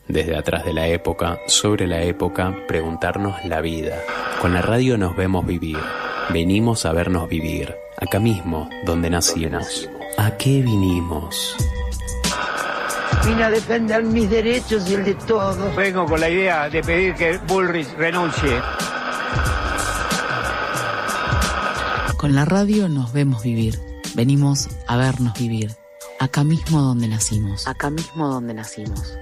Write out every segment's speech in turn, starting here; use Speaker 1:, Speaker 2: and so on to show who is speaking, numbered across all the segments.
Speaker 1: desde atrás de la época, sobre la época, preguntarnos la vida. Con la radio nos vemos vivir, venimos a vernos vivir, acá mismo, donde nacimos. ¿A qué vinimos?
Speaker 2: Vine a defender mis derechos y el de todos.
Speaker 3: Vengo con la idea de pedir que Bullrich renuncie.
Speaker 4: Con la radio nos vemos vivir, venimos a vernos vivir, acá mismo donde nacimos. Acá mismo donde nacimos.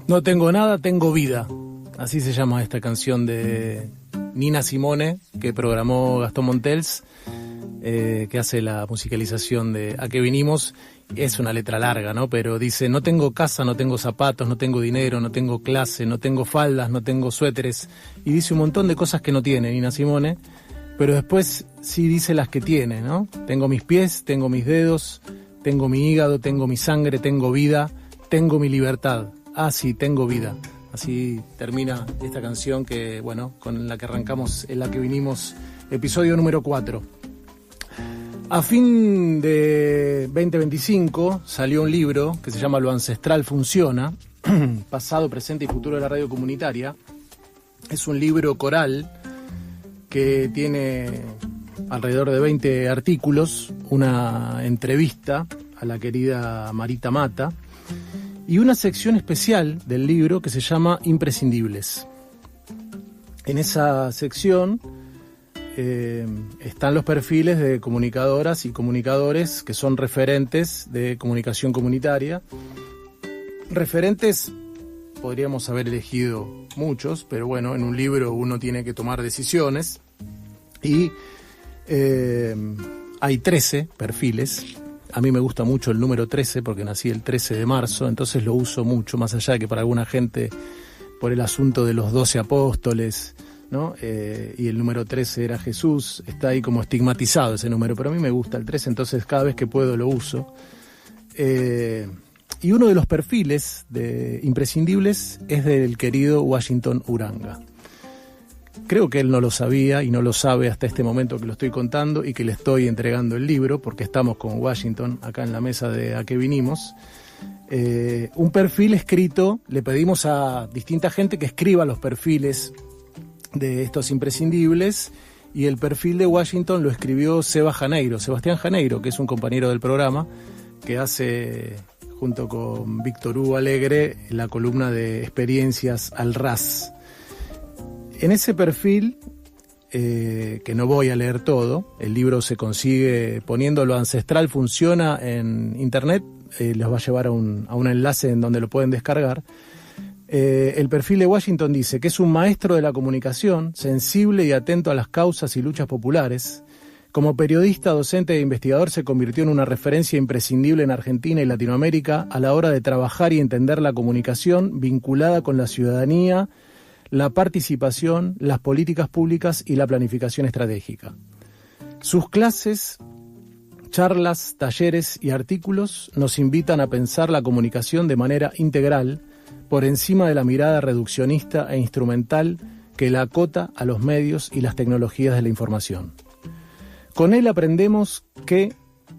Speaker 5: No tengo nada, tengo vida. Así se llama esta canción de Nina Simone, que programó Gastón Montels, que hace la musicalización de A qué vinimos. Es una letra larga, ¿no? Pero dice: no tengo casa, no tengo zapatos, no tengo dinero, no tengo clase, no tengo faldas, no tengo suéteres. Y dice un montón de cosas que no tiene Nina Simone, pero después sí dice las que tiene, ¿no? Tengo mis pies, tengo mis dedos, tengo mi hígado, tengo mi sangre, tengo vida, tengo mi libertad. Ah, sí, tengo vida. Así termina esta canción que, bueno, con la que arrancamos, en la que vinimos, episodio número 4. A fin de 2025 salió un libro que se llama Lo Ancestral Funciona, pasado, presente y futuro de la radio comunitaria. Es un libro coral que tiene alrededor de 20 artículos, una entrevista a la querida Marita Mata, y una sección especial del libro que se llama Imprescindibles. En esa sección están los perfiles de comunicadoras y comunicadores que son referentes de comunicación comunitaria. Referentes podríamos haber elegido muchos, pero bueno, en un libro uno tiene que tomar decisiones y hay 13 perfiles. A mí me gusta mucho el número 13 porque nací el 13 de marzo, entonces lo uso mucho, más allá de que para alguna gente, por el asunto de los 12 apóstoles, ¿no? Y el número 13 era Jesús, está ahí como estigmatizado ese número, pero a mí me gusta el 13, entonces cada vez que puedo lo uso. Y uno de los perfiles de imprescindibles es del querido Washington Uranga. Creo que él no lo sabía y no lo sabe hasta este momento que lo estoy contando y que le estoy entregando el libro, porque estamos con Washington acá en la mesa de A qué vinimos. Un perfil escrito, le pedimos a distinta gente que escriba los perfiles de estos imprescindibles, y el perfil de Washington lo escribió Sebastián Janeiro, que es un compañero del programa, que hace, junto con Víctor Hugo Alegre, la columna de experiencias al ras. En ese perfil, que no voy a leer todo, el libro se consigue poniendo Lo Ancestral Funciona en internet, los va a llevar a un enlace en donde lo pueden descargar. El perfil de Washington dice que es un maestro de la comunicación, sensible y atento a las causas y luchas populares. Como periodista, docente e investigador se convirtió en una referencia imprescindible en Argentina y Latinoamérica a la hora de trabajar y entender la comunicación vinculada con la ciudadanía, la participación, las políticas públicas y la planificación estratégica. Sus clases, charlas, talleres y artículos nos invitan a pensar la comunicación de manera integral, por encima de la mirada reduccionista e instrumental que la acota a los medios y las tecnologías de la información. Con él aprendemos que,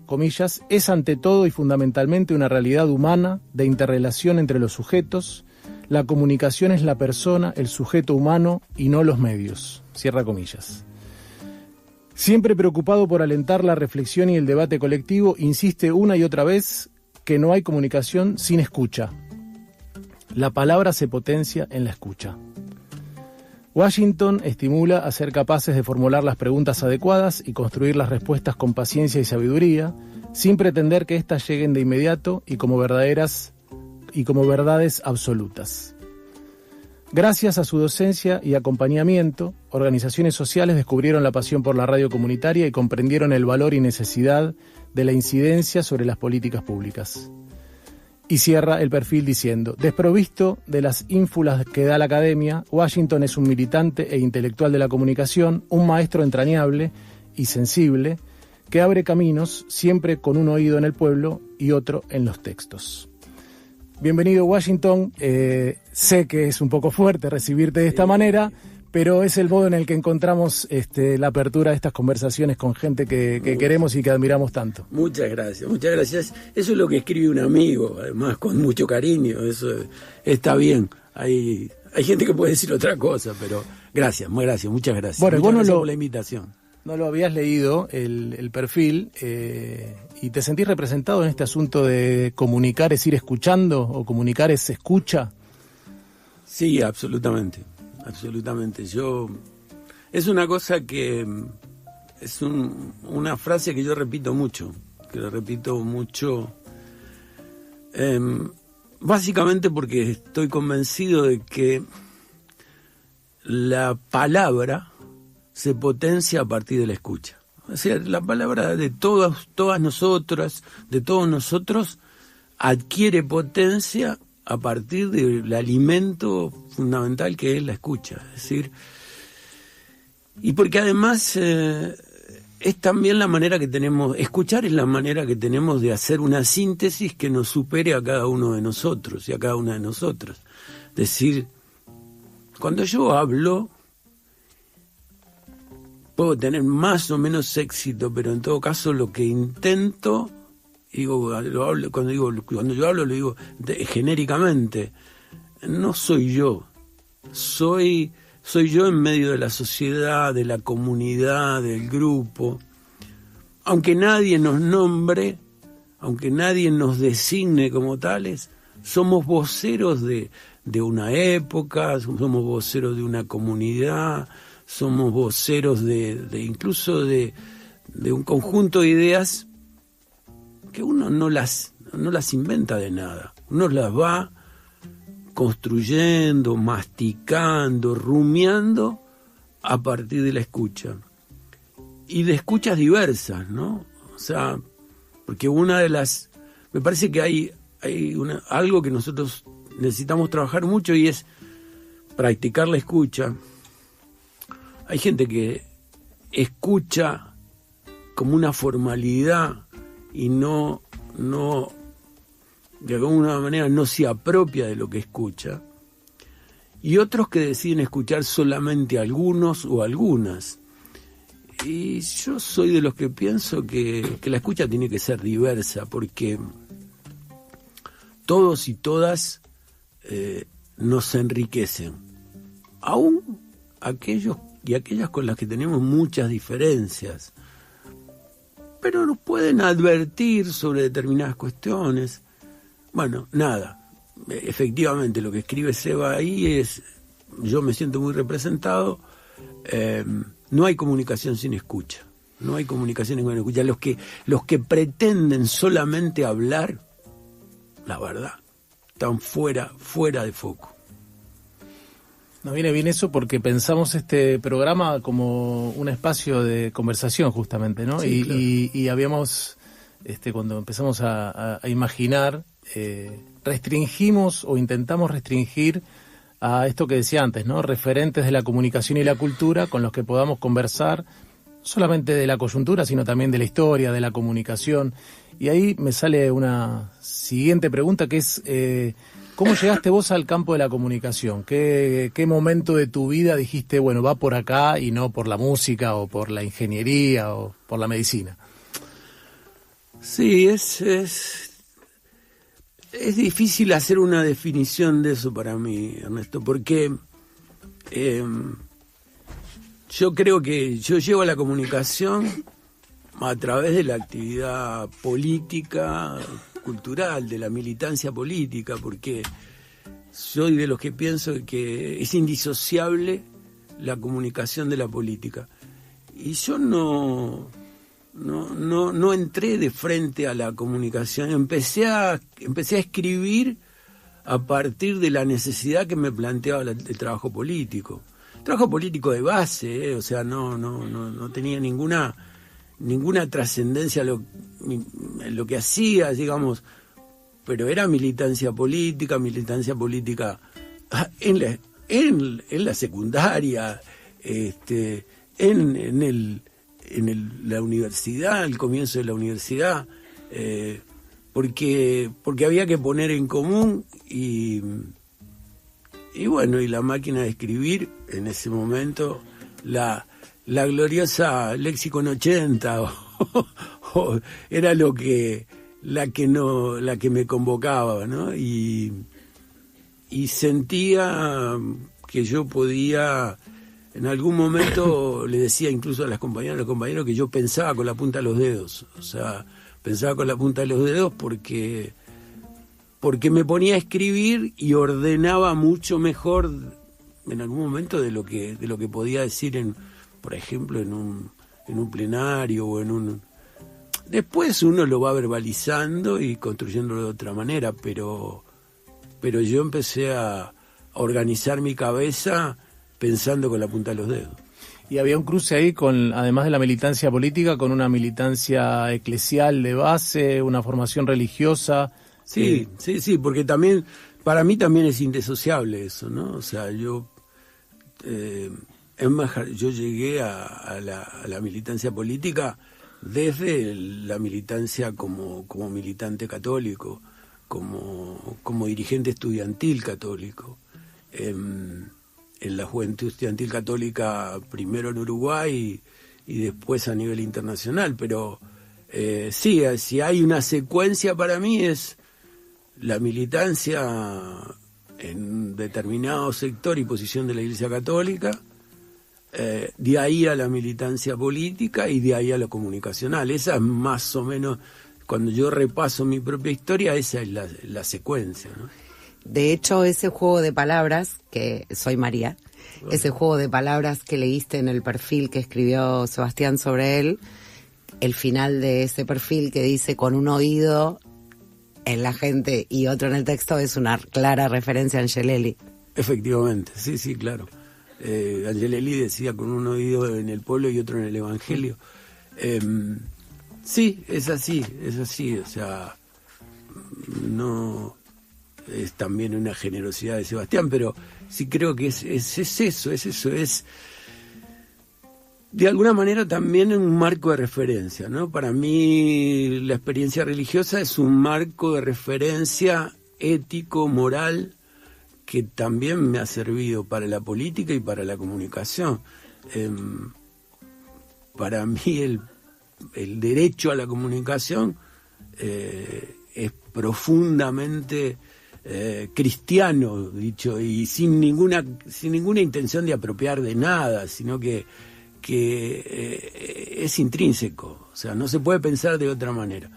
Speaker 5: comillas, es ante todo y fundamentalmente una realidad humana de interrelación entre los sujetos. La comunicación es la persona, el sujeto humano y no los medios. Cierra comillas. Siempre preocupado por alentar la reflexión y el debate colectivo, insiste una y otra vez que no hay comunicación sin escucha. La palabra se potencia en la escucha. Washington estimula a ser capaces de formular las preguntas adecuadas y construir las respuestas con paciencia y sabiduría, sin pretender que éstas lleguen de inmediato y como verdades absolutas. Gracias a su docencia y acompañamiento, organizaciones sociales descubrieron la pasión por la radio comunitaria y comprendieron el valor y necesidad de la incidencia sobre las políticas públicas. Y cierra el perfil diciendo: desprovisto de las ínfulas que da la academia, Washington es un militante e intelectual de la comunicación, un maestro entrañable y sensible, que abre caminos siempre con un oído en el pueblo y otro en los textos. Bienvenido, Washington. Sé que es un poco fuerte recibirte de esta manera, pero es el modo en el que encontramos la apertura de estas conversaciones con gente que queremos y que admiramos tanto.
Speaker 6: Muchas gracias, muchas gracias. Eso es lo que escribe un amigo, además con mucho cariño, eso está bien. Hay gente que puede decir otra cosa, pero gracias, muchas gracias.
Speaker 5: Bueno,
Speaker 6: muchas gracias por la invitación.
Speaker 5: No lo habías leído, el perfil, y te sentís representado en este asunto de comunicar es ir escuchando o comunicar es escucha.
Speaker 6: Sí, absolutamente. Es una cosa que es una frase que yo repito mucho, básicamente porque estoy convencido de que la palabra se potencia a partir de la escucha. O sea, la palabra de todas nosotras, de todos nosotros, adquiere potencia a partir del alimento fundamental que es la escucha. Es decir, y porque además es también la manera que tenemos, escuchar es la manera que tenemos de hacer una síntesis que nos supere a cada uno de nosotros y a cada una de nosotras. Es decir, cuando yo hablo, puedo tener más o menos éxito, pero en todo caso lo que intento, cuando yo hablo lo digo genéricamente, no soy yo, soy yo en medio de la sociedad, de la comunidad, del grupo. Aunque nadie nos nombre, aunque nadie nos designe como tales, somos voceros de una época, somos voceros de una comunidad, somos voceros incluso de un conjunto de ideas que uno no las inventa de nada. Uno las va construyendo, masticando, rumiando a partir de la escucha. Y de escuchas diversas, ¿no? O sea, porque me parece que hay algo que nosotros necesitamos trabajar mucho y es practicar la escucha. Hay gente que escucha como una formalidad y no de alguna manera no se apropia de lo que escucha, y otros que deciden escuchar solamente a algunos o algunas. Y yo soy de los que pienso que la escucha tiene que ser diversa, porque todos y todas nos enriquecen, aún aquellos y aquellas con las que tenemos muchas diferencias, pero nos pueden advertir sobre determinadas cuestiones. Bueno, nada, efectivamente lo que escribe Seba ahí es, yo me siento muy representado. No hay comunicación sin escucha, no hay comunicación sin escucha. Los que pretenden solamente hablar, la verdad, están fuera de foco.
Speaker 5: Nos viene bien eso porque pensamos este programa como un espacio de conversación, justamente, ¿no?
Speaker 6: Sí, claro.
Speaker 5: Y habíamos, cuando empezamos a imaginar, restringimos o intentamos restringir a esto que decía antes, ¿no? Referentes de la comunicación y la cultura con los que podamos conversar, no solamente de la coyuntura, sino también de la historia, de la comunicación. Y ahí me sale una siguiente pregunta que es... ¿cómo llegaste vos al campo de la comunicación? ¿Qué momento de tu vida dijiste, bueno, va por acá y no por la música o por la ingeniería o por la medicina?
Speaker 6: Sí, es difícil hacer una definición de eso para mí, Ernesto, porque yo creo que yo llego a la comunicación a través de la actividad política, cultural, de la militancia política, porque soy de los que pienso que es indisociable la comunicación de la política. Y yo no entré de frente a la comunicación, empecé a escribir a partir de la necesidad que me planteaba el trabajo político. Trabajo político de base, o sea, no tenía ninguna trascendencia en lo que hacía, digamos, pero era militancia política en la secundaria, en la universidad, el comienzo de la universidad, porque había que poner en común y bueno, y la máquina de escribir en ese momento, la gloriosa Lexicon 80 o era la que me convocaba, ¿no? Y sentía que yo podía, en algún momento le decía incluso a las compañeras, a los compañeros, que yo pensaba con la punta de los dedos, o sea, pensaba con la punta de los dedos porque me ponía a escribir y ordenaba mucho mejor en algún momento de lo que podía decir por ejemplo, en un plenario o en un... Después uno lo va verbalizando y construyéndolo de otra manera, pero yo empecé a organizar mi cabeza pensando con la punta de los dedos.
Speaker 5: Y había un cruce ahí además de la militancia política, con una militancia eclesial de base, una formación religiosa.
Speaker 6: Sí, porque también, para mí también es indisociable eso, ¿no? O sea, yo llegué a la militancia política desde la militancia como militante católico, como dirigente estudiantil católico, en la juventud estudiantil católica, primero en Uruguay y después a nivel internacional, pero sí, si hay una secuencia para mí es la militancia en determinado sector y posición de la Iglesia Católica, de ahí a la militancia política y de ahí a lo comunicacional. Esa es más o menos, cuando yo repaso mi propia historia, esa es la secuencia, ¿no?
Speaker 7: De hecho, ese juego de palabras, que soy María, bueno, ese juego de palabras que leíste en el perfil que escribió Sebastián sobre él, el final de ese perfil que dice con un oído en la gente y otro en el texto, es una clara referencia a Angelelli.
Speaker 6: Efectivamente, sí, claro. Angelelli decía con un oído en el pueblo y otro en el Evangelio. Sí, es así, o sea, no es también una generosidad de Sebastián, pero sí creo que es eso, es de alguna manera también un marco de referencia, ¿no? Para mí la experiencia religiosa es un marco de referencia ético, moral, que también me ha servido para la política y para la comunicación. Para mí el derecho a la comunicación es profundamente cristiano, dicho, y sin ninguna intención de apropiar de nada, sino que es intrínseco, o sea, no se puede pensar de otra manera.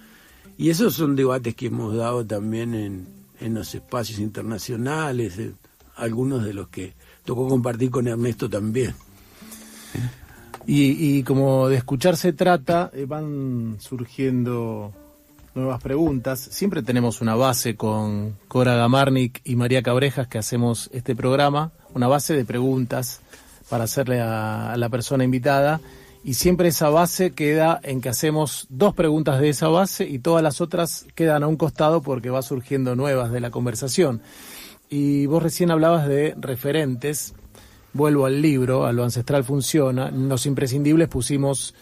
Speaker 6: Y esos son debates que hemos dado también en los espacios internacionales, algunos de los que tocó compartir con Ernesto también.
Speaker 5: Y como de escuchar se trata, van surgiendo nuevas preguntas. Siempre tenemos una base con Cora Gamarnik y María Cabrejas, que hacemos este programa, una base de preguntas para hacerle a la persona invitada, y siempre esa base queda en que hacemos 2 preguntas de esa base y todas las otras quedan a un costado porque va surgiendo nuevas de la conversación. Y vos recién hablabas de referentes. Vuelvo al libro, a Lo Ancestral Funciona. En Los Imprescindibles pusimos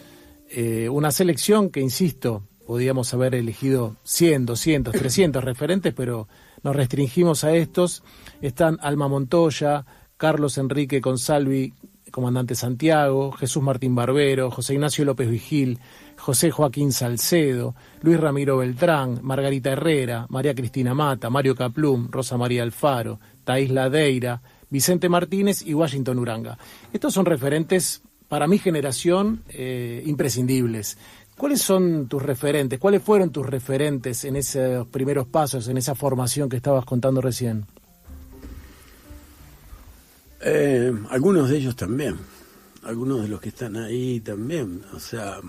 Speaker 5: una selección que, insisto, podíamos haber elegido 100, 200, 300 referentes, pero nos restringimos a estos. Están Alma Montoya, Carlos Enrique Consalvi, Comandante Santiago, Jesús Martín Barbero, José Ignacio López Vigil, José Joaquín Salcedo, Luis Ramiro Beltrán, Margarita Herrera, María Cristina Mata, Mario Kaplum, Rosa María Alfaro, Thaís Ladeira, Vicente Martínez y Washington Uranga. Estos son referentes, para mi generación, imprescindibles. ¿Cuáles son tus referentes? ¿Cuáles fueron tus referentes en esos primeros pasos, en esa formación que estabas contando recién?
Speaker 6: Algunos de ellos también, algunos de los que están ahí también, o sea,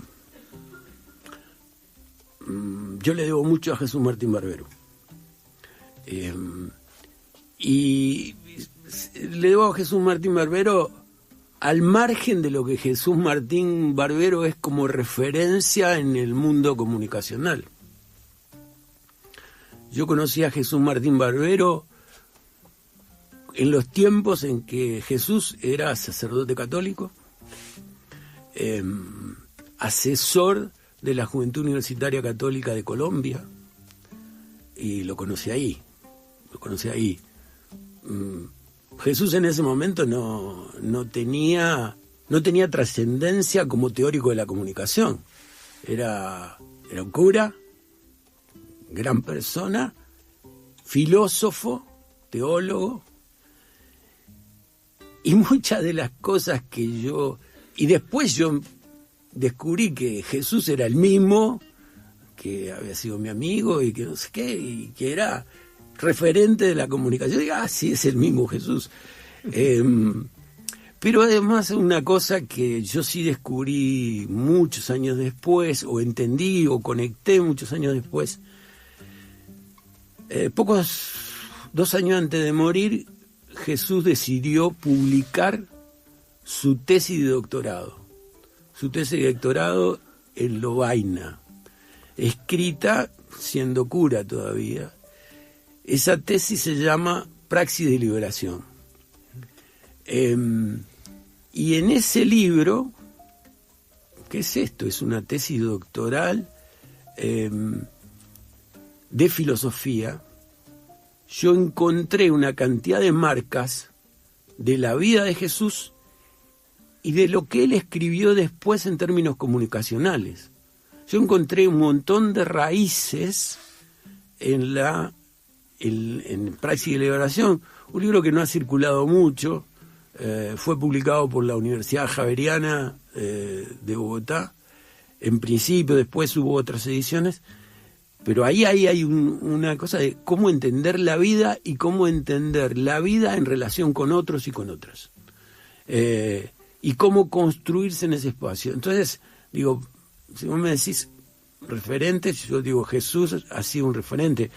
Speaker 6: yo le debo mucho a Jesús Martín Barbero, y le debo a Jesús Martín Barbero al margen de lo que Jesús Martín Barbero es como referencia en el mundo comunicacional. Yo conocí a Jesús Martín Barbero en los tiempos en que Jesús era sacerdote católico, asesor de la Juventud Universitaria Católica de Colombia, y lo conocí ahí. Jesús en ese momento no tenía trascendencia como teórico de la comunicación. Era un cura, gran persona, filósofo, teólogo, y muchas de las cosas que yo... Y después yo descubrí que Jesús era el mismo, que había sido mi amigo y que no sé qué, y que era referente de la comunicación. Digo, sí, es el mismo Jesús. Pero además una cosa que yo sí descubrí muchos años después, o entendí o conecté muchos años después, 2 años antes de morir, Jesús decidió publicar su tesis de doctorado. Su tesis de doctorado en Lovaina, escrita siendo cura todavía. Esa tesis se llama Praxis de Liberación. Y en ese libro, ¿qué es esto? Es una tesis doctoral de filosofía. Yo encontré una cantidad de marcas de la vida de Jesús y de lo que él escribió después en términos comunicacionales. Yo encontré un montón de raíces en Praxis de Liberación, un libro que no ha circulado mucho, fue publicado por la Universidad Javeriana de Bogotá, en principio, después hubo otras ediciones, pero ahí hay una cosa de cómo entender la vida y cómo entender la vida en relación con otros y con otras. Y cómo construirse en ese espacio. Entonces, digo, si vos me decís referentes, yo digo, Jesús ha sido un referente,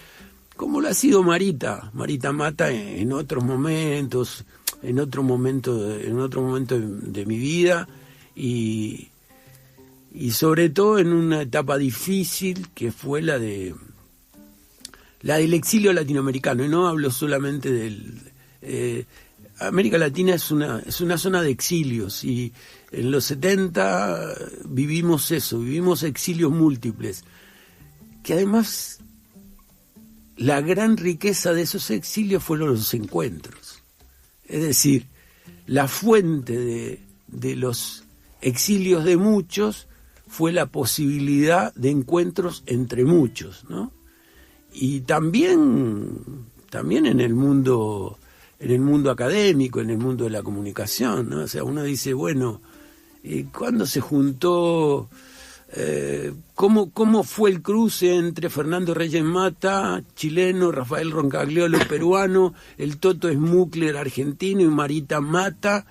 Speaker 6: como lo ha sido Marita Mata en otros momentos, en otro momento de mi vida, y sobre todo en una etapa difícil que fue la del exilio latinoamericano. Y no hablo solamente del... América Latina es una zona de exilios, y en los 70 vivimos exilios múltiples, que además la gran riqueza de esos exilios fueron los encuentros. Es decir, la fuente de los exilios de muchos fue la posibilidad de encuentros entre muchos, ¿no? Y también en el mundo académico, en el mundo de la comunicación, ¿no? O sea, uno dice, bueno, ¿cuándo se juntó? ¿Cómo fue el cruce entre Fernando Reyes Mata, chileno, Rafael Roncagliolo, peruano, el Toto Smukler, argentino, y Marita Mata?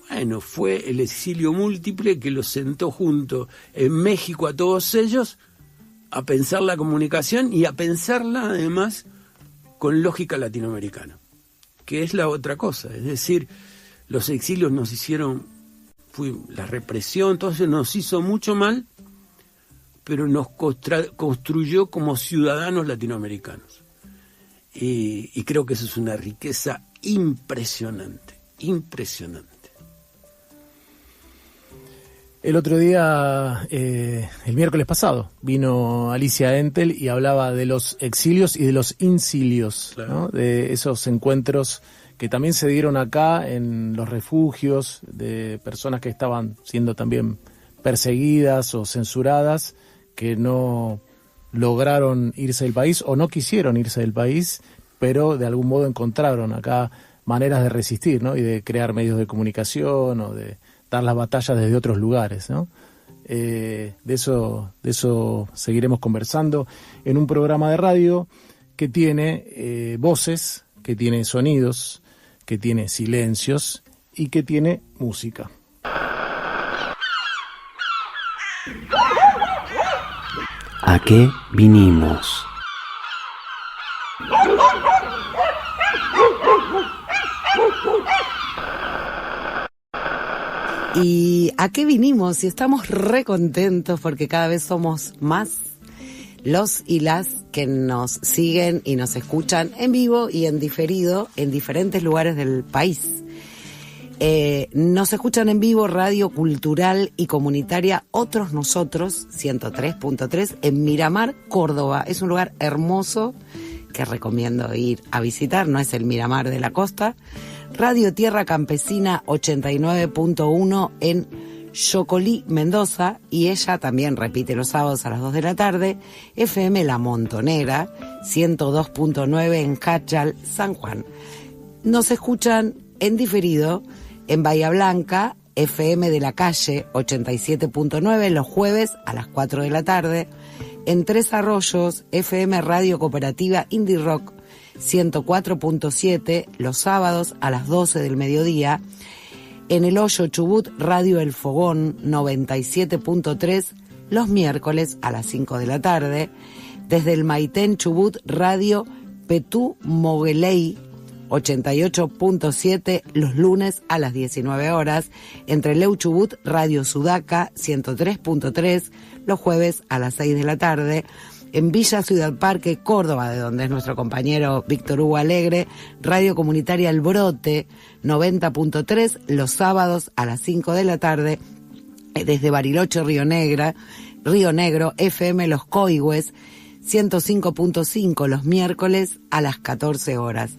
Speaker 6: Bueno, fue el exilio múltiple que los sentó junto en México a todos ellos a pensar la comunicación y a pensarla además con lógica latinoamericana, que es la otra cosa. Es decir, los exilios nos hicieron, la represión, todo eso nos hizo mucho mal, pero nos construyó como ciudadanos latinoamericanos. Y creo que eso es una riqueza impresionante.
Speaker 5: El otro día, el miércoles pasado, vino Alicia Entel y hablaba de los exilios y de los incilios, claro, ¿no? De esos encuentros que también se dieron acá en los refugios de personas que estaban siendo también perseguidas o censuradas, que no lograron irse del país o no quisieron irse del país, pero de algún modo encontraron acá maneras de resistir, ¿no? Y de crear medios de comunicación o de dar las batallas desde otros lugares, ¿no? De eso seguiremos conversando en un programa de radio que tiene voces, que tiene sonidos, que tiene silencios y que tiene música.
Speaker 1: ¿A qué vinimos?
Speaker 7: ¿Y a qué vinimos? Y estamos re contentos porque cada vez somos más los y las que nos siguen y nos escuchan en vivo y en diferido en diferentes lugares del país. Nos escuchan en vivo Radio Cultural y Comunitaria Otros Nosotros, 103.3, en Miramar, Córdoba. Es un lugar hermoso que recomiendo ir a visitar, no es el Miramar de la costa. Radio Tierra Campesina 89.1 en Chocolí, Mendoza, y ella también repite los sábados a las 2 de la tarde. FM La Montonera 102.9 en Cachal, San Juan. Nos escuchan en diferido en Bahía Blanca, FM de la Calle 87.9 los jueves a las 4 de la tarde. En Tres Arroyos, FM Radio Cooperativa Indie Rock 104.7 los sábados a las 12 del mediodía. En El Hoyo, Chubut, Radio El Fogón 97.3 los miércoles a las 5 de la tarde. Desde el Maitén, Chubut, Radio Petú Mogueley 88.7 los lunes a las 19 horas. Entre Leu, Chubut, Radio Sudaca 103.3 los jueves a las 6 de la tarde. En Villa Ciudad Parque, Córdoba, de donde es nuestro compañero Víctor Hugo Alegre, Radio Comunitaria El Brote 90.3 los sábados a las 5 de la tarde. Desde Bariloche, Río Negro, FM Los Coigües 105.5 los miércoles a las 14 horas.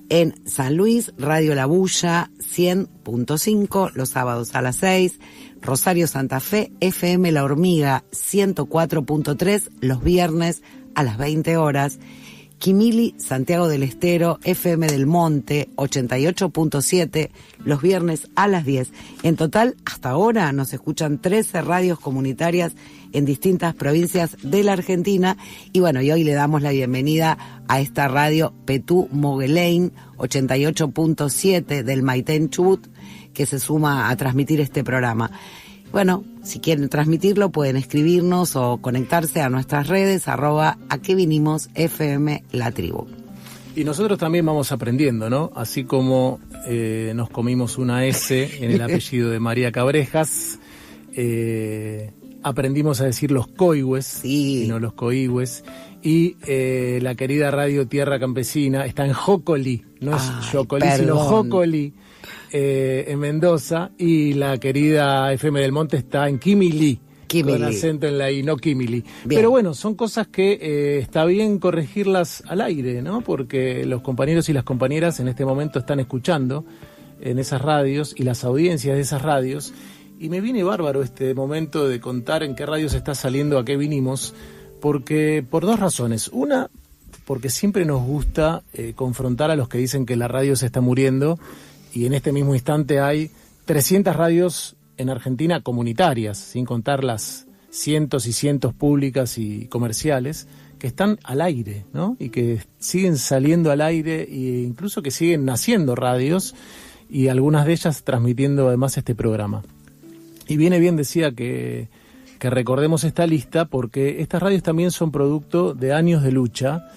Speaker 7: En San Luis, Radio La Bulla 100.5 los sábados a las 6. Rosario Santa Fe, FM La Hormiga 104.3 los viernes a las 20 horas. Quimili, Santiago del Estero, FM del Monte 88.7 los viernes a las 10. En total, hasta ahora nos escuchan 13 radios comunitarias en distintas provincias de la Argentina. Y bueno, y hoy le damos la bienvenida a esta radio Petú Mogueley 88.7 del Maitén, Chubut, que se suma a transmitir este programa. Bueno, si quieren transmitirlo pueden escribirnos o conectarse a nuestras redes, @aquevinimos_FM La Tribu.
Speaker 5: Y nosotros también vamos aprendiendo, ¿no? Así como nos comimos una S en el apellido de María Cabrejas, aprendimos a decir los coigües,
Speaker 7: sí,
Speaker 5: y no los coigües. Y la querida Radio Tierra Campesina está en Jocolí, no es Jocolí, sino Jocolí, en Mendoza. Y la querida FM del Monte está en Quimili, con acento en la I, no Quimili. Bien. Pero bueno, son cosas que está bien corregirlas al aire, ¿no? Porque los compañeros y las compañeras en este momento están escuchando en esas radios y las audiencias de esas radios. Y me viene bárbaro este momento de contar en qué radios está saliendo A Qué Vinimos, porque por dos razones. Una, porque siempre nos gusta confrontar a los que dicen que la radio se está muriendo, y en este mismo instante hay 300 radios en Argentina comunitarias, sin contar las cientos y cientos públicas y comerciales, que están al aire, ¿no? Y que siguen saliendo al aire, e incluso que siguen naciendo radios, y algunas de ellas transmitiendo además este programa. Y viene bien, decía, que recordemos esta lista, porque estas radios también son producto de años de lucha.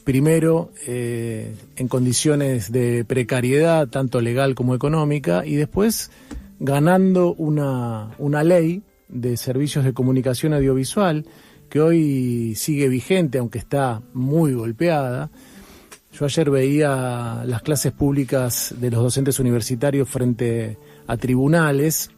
Speaker 5: Primero en condiciones de precariedad, tanto legal como económica, y después ganando una ley de servicios de comunicación audiovisual que hoy sigue vigente, aunque está muy golpeada. Yo ayer veía las clases públicas de los docentes universitarios frente a tribunales,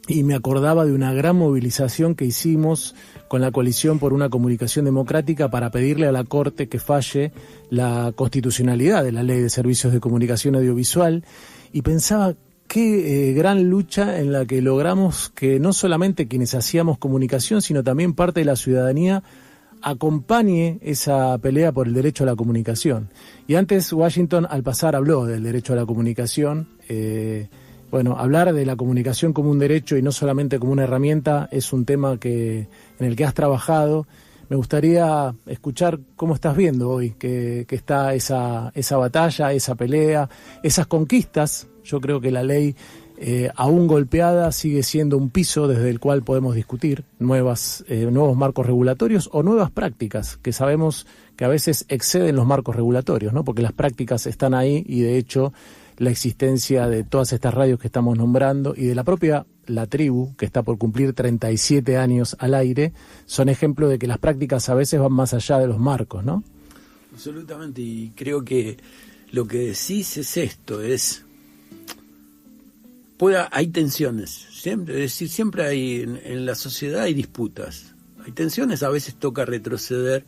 Speaker 5: y me acordaba de una gran movilización que hicimos con la Coalición por una Comunicación Democrática para pedirle a la Corte que falle la constitucionalidad de la Ley de Servicios de Comunicación Audiovisual, y pensaba qué gran lucha en la que logramos que no solamente quienes hacíamos comunicación, sino también parte de la ciudadanía acompañe esa pelea por el derecho a la comunicación. Y antes Washington, al pasar, habló del derecho a la comunicación. Bueno, hablar de la comunicación como un derecho y no solamente como una herramienta es un tema en el que has trabajado. Me gustaría escuchar cómo estás viendo hoy que está esa batalla, esa pelea, esas conquistas. Yo creo que la ley, aún golpeada, sigue siendo un piso desde el cual podemos discutir nuevos marcos regulatorios o nuevas prácticas que sabemos que a veces exceden los marcos regulatorios, ¿no? Porque las prácticas están ahí, y de hecho la existencia de todas estas radios que estamos nombrando y de la propia La Tribu, que está por cumplir 37 años al aire, son ejemplo de que las prácticas a veces van más allá de los marcos, ¿no?
Speaker 6: Absolutamente, y creo que lo que decís es esto, es hay tensiones, siempre, es decir, siempre hay en la sociedad hay disputas, hay tensiones, a veces toca retroceder,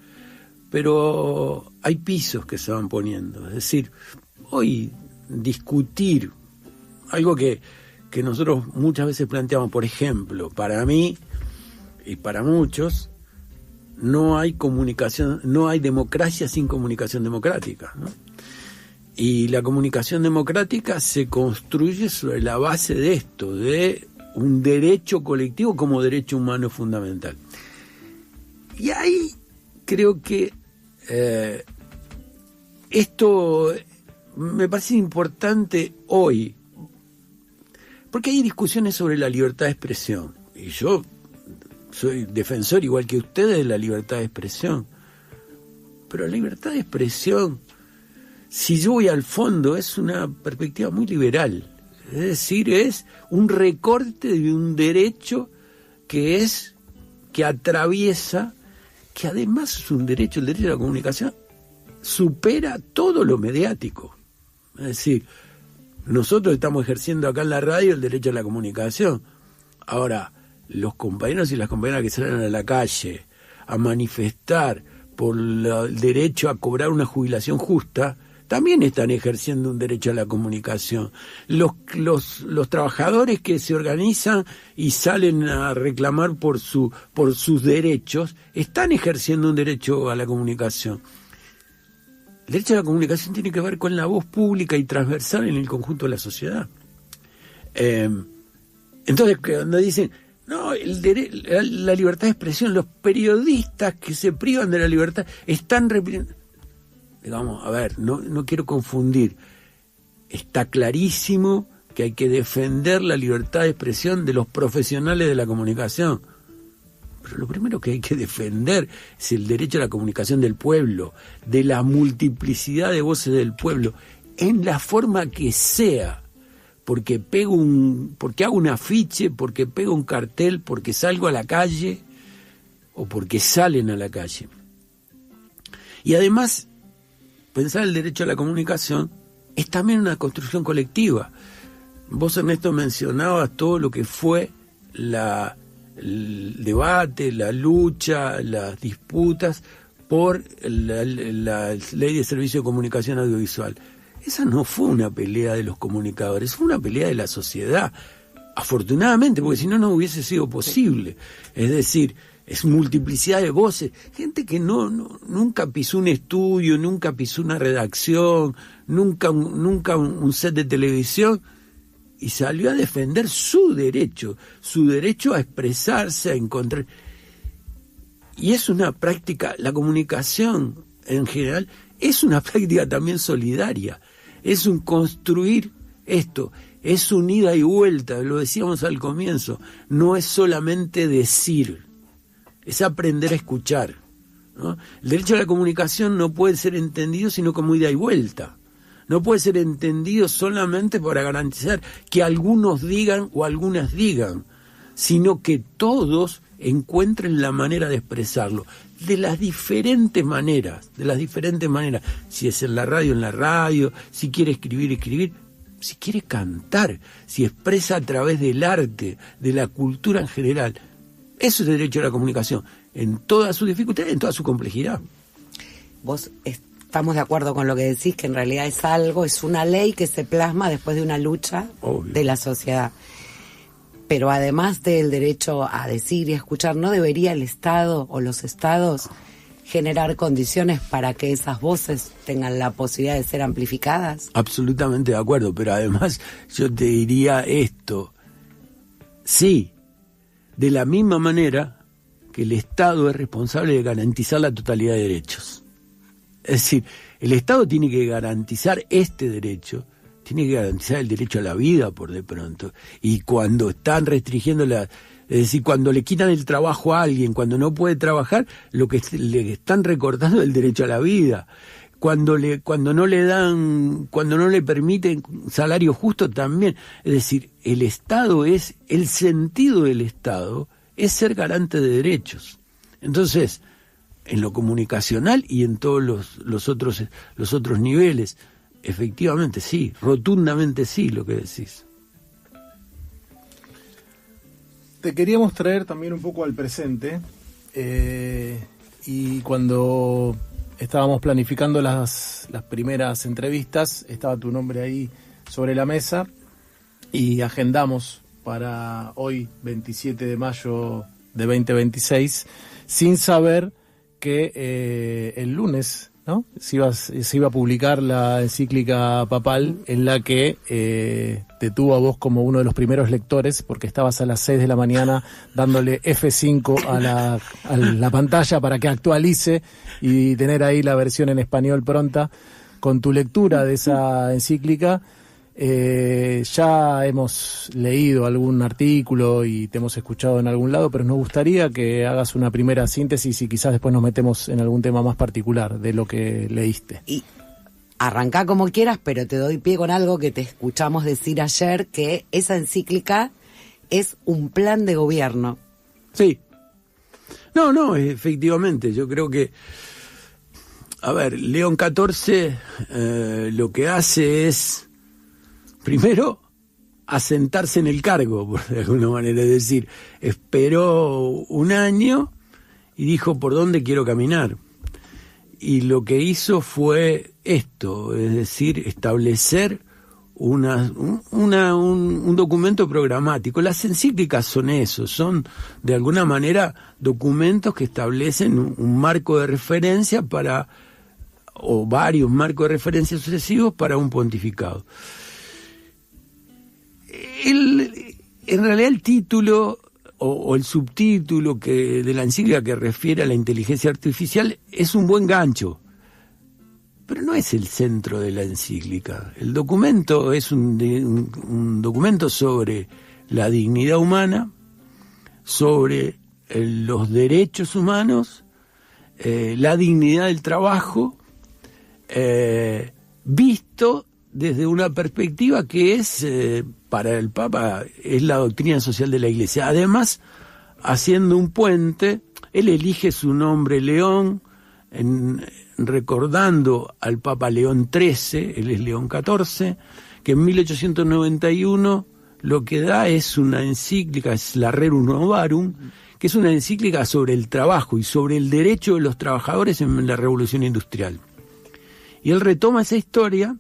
Speaker 6: pero hay pisos que se van poniendo. Es decir, hoy discutir algo que nosotros muchas veces planteamos, por ejemplo, para mí y para muchos, no hay comunicación, no hay democracia sin comunicación democrática, ¿no? Y la comunicación democrática se construye sobre la base de esto, de un derecho colectivo como derecho humano fundamental. Y ahí creo que esto me parece importante hoy, porque hay discusiones sobre la libertad de expresión, y yo soy defensor, igual que ustedes, de la libertad de expresión. Pero la libertad de expresión, si yo voy al fondo, es una perspectiva muy liberal. Es decir, es un recorte de un derecho que atraviesa, que además es un derecho, el derecho a la comunicación, supera todo lo mediático. Es decir, nosotros estamos ejerciendo acá en la radio el derecho a la comunicación. Ahora, los compañeros y las compañeras que salen a la calle a manifestar por el derecho a cobrar una jubilación justa, también están ejerciendo un derecho a la comunicación. Los trabajadores que se organizan y salen a reclamar por sus derechos, están ejerciendo un derecho a la comunicación. El derecho a la comunicación tiene que ver con la voz pública y transversal en el conjunto de la sociedad. Entonces, cuando dicen, no, la libertad de expresión, los periodistas que se privan de la libertad están reprimiendo. Digamos, a ver, no quiero confundir. Está clarísimo que hay que defender la libertad de expresión de los profesionales de la comunicación. Pero lo primero que hay que defender es el derecho a la comunicación del pueblo, de la multiplicidad de voces del pueblo, en la forma que sea. Porque hago un afiche, porque pego un cartel, porque salgo a la calle o porque salen a la calle. Y además, pensar el derecho a la comunicación es también una construcción colectiva. Vos, Ernesto, mencionabas todo lo que fue el debate, la lucha, las disputas por la ley de servicio de comunicación audiovisual. Esa no fue una pelea de los comunicadores, fue una pelea de la sociedad. Afortunadamente, porque si no, no hubiese sido posible. Es decir, es multiplicidad de voces. Gente que nunca pisó un estudio, nunca pisó una redacción, nunca un set de televisión, y salió a defender su derecho a expresarse, a encontrar. Y es una práctica, la comunicación en general, es una práctica también solidaria. Es un construir esto, es un ida y vuelta, lo decíamos al comienzo, no es solamente decir, es aprender a escuchar, ¿no? El derecho a la comunicación no puede ser entendido sino como ida y vuelta, no puede ser entendido solamente para garantizar que algunos digan o algunas digan, sino que todos encuentren la manera de expresarlo, de las diferentes maneras, si es en la radio, si quiere escribir, si quiere cantar, si expresa a través del arte, de la cultura en general. Eso es el derecho a la comunicación, en toda su dificultad, en toda su complejidad.
Speaker 7: Vos estamos de acuerdo con lo que decís, que en realidad es una ley que se plasma después de una lucha de la sociedad. Pero además del derecho a decir y a escuchar, ¿no debería el Estado o los Estados generar condiciones para que esas voces tengan la posibilidad de ser amplificadas?
Speaker 6: Absolutamente de acuerdo, pero además yo te diría esto. Sí, de la misma manera que el Estado es responsable de garantizar la totalidad de derechos. Es decir, el Estado tiene que garantizar este derecho, tiene que garantizar el derecho a la vida por de pronto. Y cuando están restringiendo es decir, cuando le quitan el trabajo a alguien, cuando no puede trabajar, lo que le están recortando es el derecho a la vida. Cuando no le permiten salario justo también. Es decir, el sentido del Estado es ser garante de derechos. Entonces, en lo comunicacional y en todos los otros niveles, efectivamente sí, rotundamente sí, lo que decís.
Speaker 5: te queríamos traer también un poco al presente, y cuando estábamos planificando las primeras entrevistas, estaba tu nombre ahí sobre la mesa y agendamos para hoy, 27 de mayo de 2026, sin saber que el lunes, ¿no?, se iba a publicar la encíclica papal en la que te tuvo a vos como uno de los primeros lectores, porque estabas a las 6 de la mañana dándole F5 a la pantalla para que actualice y tener ahí la versión en español pronta. Con tu lectura de esa encíclica, ya hemos leído algún artículo y te hemos escuchado en algún lado, pero nos gustaría que hagas una primera síntesis y quizás después nos metemos en algún tema más particular de lo que leíste.
Speaker 7: Y arrancá como quieras, pero te doy pie con algo que te escuchamos decir ayer, que esa encíclica es un plan de gobierno.
Speaker 6: Sí. No, efectivamente, yo creo que, a ver, León XIV lo que hace es, primero, asentarse en el cargo, por de alguna manera, es decir, esperó un año y dijo por dónde quiero caminar. Y lo que hizo fue esto, es decir, establecer un documento programático. Las encíclicas son eso, son de alguna manera documentos que establecen un marco de referencia o varios marcos de referencia sucesivos para un pontificado. En realidad el título o el subtítulo de la encíclica que refiere a la inteligencia artificial es un buen gancho, pero no es el centro de la encíclica. El documento es un documento sobre la dignidad humana, sobre los derechos humanos, la dignidad del trabajo, visto desde una perspectiva que es, para el Papa, es la doctrina social de la Iglesia. Además, haciendo un puente, él elige su nombre León, recordando al Papa León XIII, él es León XIV, que en 1891 lo que da es una encíclica, es la Rerum Novarum, que es una encíclica sobre el trabajo y sobre el derecho de los trabajadores en la Revolución Industrial. Y él retoma esa historia,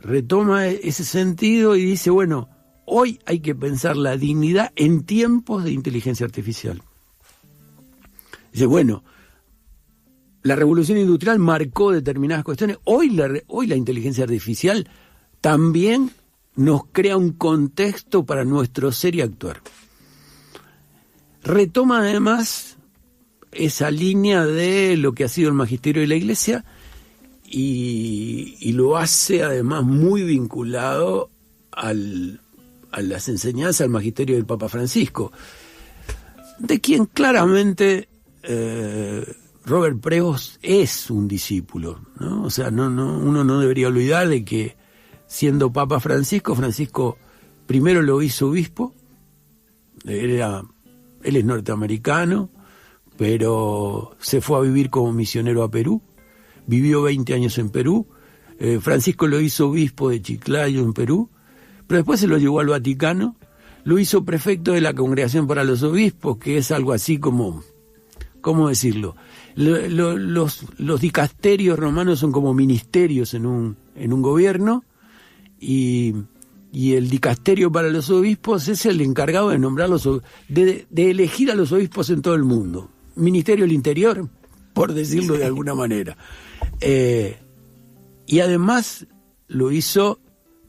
Speaker 6: retoma ese sentido y dice, bueno, hoy hay que pensar la dignidad en tiempos de inteligencia artificial. Dice, bueno, la revolución industrial marcó determinadas cuestiones, hoy la inteligencia artificial también nos crea un contexto para nuestro ser y actuar. Retoma además esa línea de lo que ha sido el magisterio de la Iglesia, y lo hace además muy vinculado a las enseñanzas, al magisterio del Papa Francisco, de quien claramente Robert Prevost es un discípulo, ¿no? O sea, uno no debería olvidar de que siendo Papa Francisco primero lo hizo obispo, él es norteamericano, pero se fue a vivir como misionero a Perú. Vivió 20 años en Perú. Francisco lo hizo obispo de Chiclayo en Perú, pero después se lo llevó al Vaticano, lo hizo prefecto de la Congregación para los Obispos, que es algo así como, ¿cómo decirlo? Los dicasterios romanos son como ministerios en un gobierno, y el dicasterio para los obispos es el encargado de nombrar de elegir a los obispos en todo el mundo. Ministerio del Interior, por decirlo de alguna manera. Y además lo hizo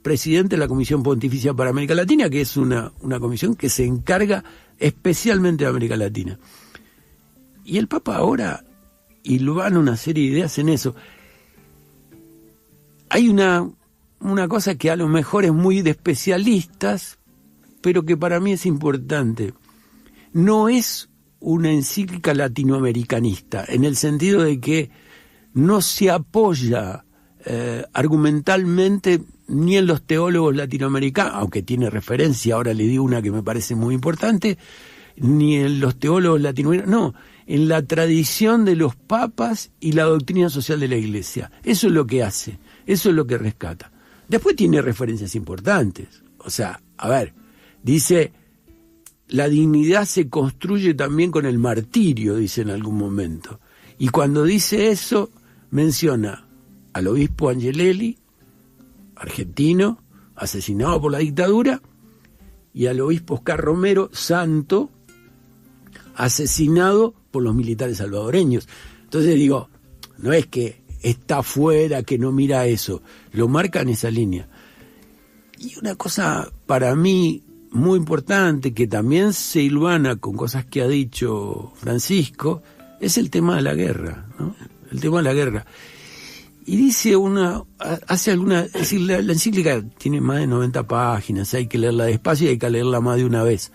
Speaker 6: presidente de la Comisión Pontificia para América Latina, que es una comisión que se encarga especialmente de América Latina. Y el Papa ahora hilvana una serie de ideas en eso. Hay una cosa que a lo mejor es muy de especialistas, pero que para mí es importante. No es una encíclica latinoamericanista, en el sentido de que no se apoya argumentalmente ni en los teólogos latinoamericanos, aunque tiene referencia, ahora le digo una que me parece muy importante, ni en los teólogos latinoamericanos, no, en la tradición de los papas y la doctrina social de la Iglesia. Eso es lo que hace, eso es lo que rescata. Después tiene referencias importantes, o sea, a ver, dice, la dignidad se construye también con el martirio, dice en algún momento. Y cuando dice eso, menciona al obispo Angelelli, argentino, asesinado por la dictadura, y al obispo Oscar Romero, santo, asesinado por los militares salvadoreños. Entonces digo, no es que está afuera, que no mira eso, lo marca en esa línea. Y una cosa para mí muy importante, que también se hilvana con cosas que ha dicho Francisco, es el tema de la guerra, ¿no? El tema de la guerra. Y dice es decir, la encíclica tiene más de 90 páginas, hay que leerla despacio y hay que leerla más de una vez.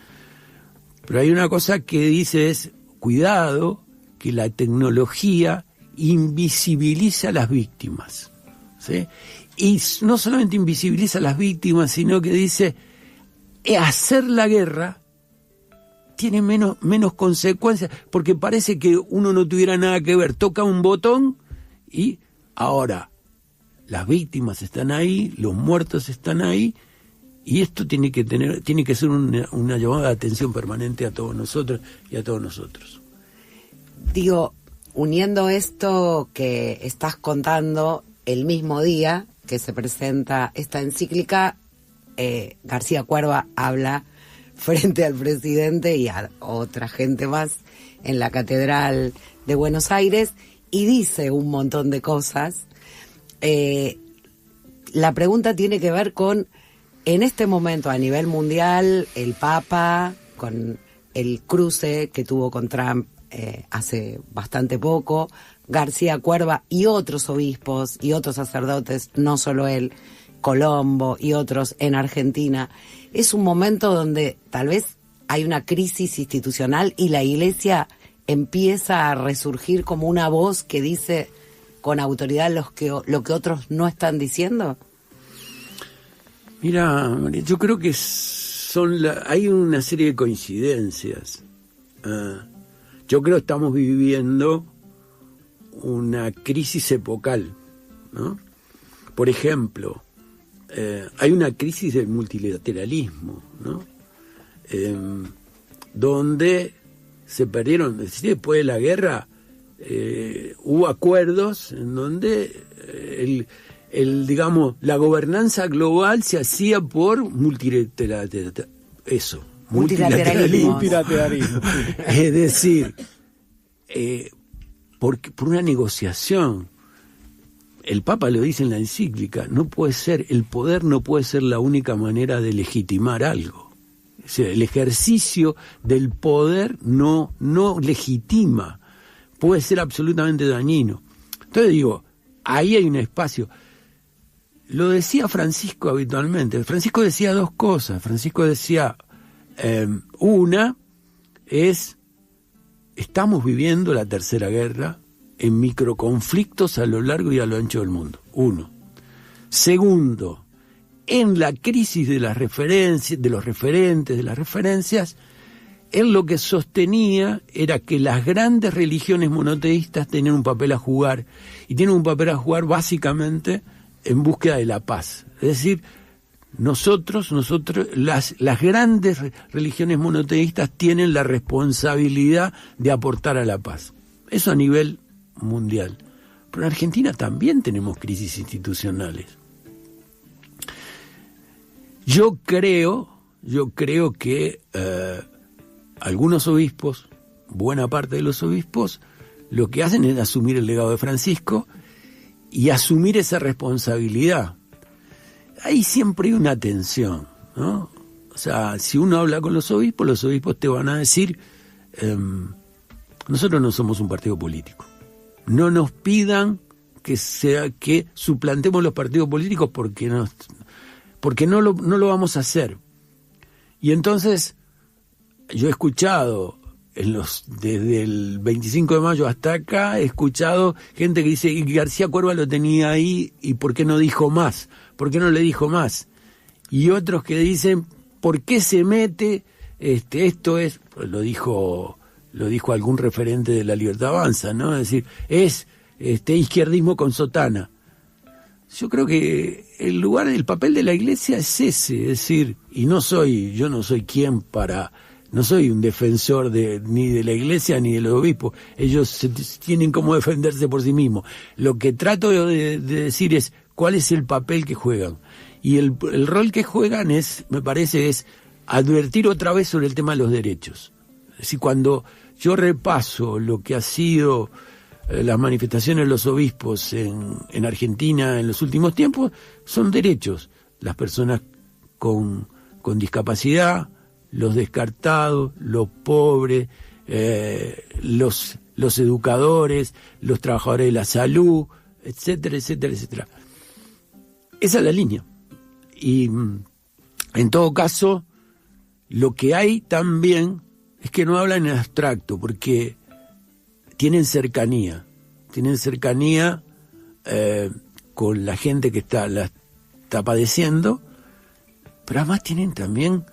Speaker 6: Pero hay una cosa que dice es, cuidado, que la tecnología invisibiliza a las víctimas, ¿sí? Y no solamente invisibiliza a las víctimas, sino que dice, hacer la guerra tiene menos consecuencias, porque parece que uno no tuviera nada que ver, toca un botón y ahora las víctimas están ahí, los muertos están ahí, y esto tiene que ser una llamada de atención permanente a todos nosotros y a todos nosotros.
Speaker 7: Digo, uniendo esto que estás contando, el mismo día que se presenta esta encíclica, García Cuerva habla frente al presidente y a otra gente más en la Catedral de Buenos Aires y dice un montón de cosas. La pregunta tiene que ver con, en este momento a nivel mundial, el Papa, con el cruce que tuvo con Trump hace bastante poco, García Cuerva y otros obispos y otros sacerdotes, no solo él, Colombo y otros en Argentina. Es un momento donde tal vez hay una crisis institucional y la Iglesia empieza a resurgir como una voz que dice con autoridad lo que otros no están diciendo.
Speaker 6: Mira, María, yo creo que hay una serie de coincidencias. Yo creo que estamos viviendo una crisis epocal, ¿no? Por ejemplo, hay una crisis del multilateralismo, ¿no? Donde se perdieron, después de la guerra, hubo acuerdos en donde digamos, la gobernanza global se hacía por multilateralismo. Es decir, por una negociación. El Papa lo dice en la encíclica, el poder no puede ser la única manera de legitimar algo. O sea, el ejercicio del poder no legitima, puede ser absolutamente dañino. Entonces digo, ahí hay un espacio. Lo decía Francisco habitualmente. Francisco decía dos cosas. Francisco decía, una es, estamos viviendo la tercera guerra en microconflictos a lo largo y a lo ancho del mundo. Uno. Segundo, en la crisis de las referencias, de los referentes, de las referencias, él lo que sostenía era que las grandes religiones monoteístas tenían un papel a jugar, y tienen un papel a jugar básicamente en búsqueda de la paz. Es decir, nosotros, las grandes religiones monoteístas tienen la responsabilidad de aportar a la paz. Eso a nivel mundial. Pero en Argentina también tenemos crisis institucionales. Yo creo que algunos obispos, buena parte de los obispos, lo que hacen es asumir el legado de Francisco y asumir esa responsabilidad. Ahí siempre hay una tensión, ¿no? O sea, si uno habla con los obispos te van a decir, nosotros no somos un partido político. No nos pidan que suplantemos los partidos políticos porque no lo vamos a hacer. Y entonces, yo he escuchado desde el 25 de mayo hasta acá, he escuchado gente que dice, y García Cuerva lo tenía ahí, ¿y por qué no dijo más? ¿Por qué no le dijo más? Y otros que dicen, ¿por qué se mete? Esto es, lo dijo algún referente de La Libertad Avanza, ¿no? Es decir, es izquierdismo con sotana. Yo creo que el papel de la Iglesia es ese, es decir, yo no soy quien para no soy un defensor ni de la iglesia ni de los obispos. Ellos tienen cómo defenderse por sí mismos. Lo que trato de decir es cuál es el papel que juegan. Y el rol que juegan me parece, es advertir otra vez sobre el tema de los derechos. Es decir, cuando yo repaso lo que ha sido las manifestaciones de los obispos en Argentina en los últimos tiempos, son derechos. Las personas con discapacidad, los descartados, los pobres, los educadores, los trabajadores de la salud, etcétera, etcétera, etcétera. Esa es la línea. Y en todo caso, lo que hay también es que no hablan en abstracto, porque tienen cercanía con la gente que la está padeciendo, pero además tienen también,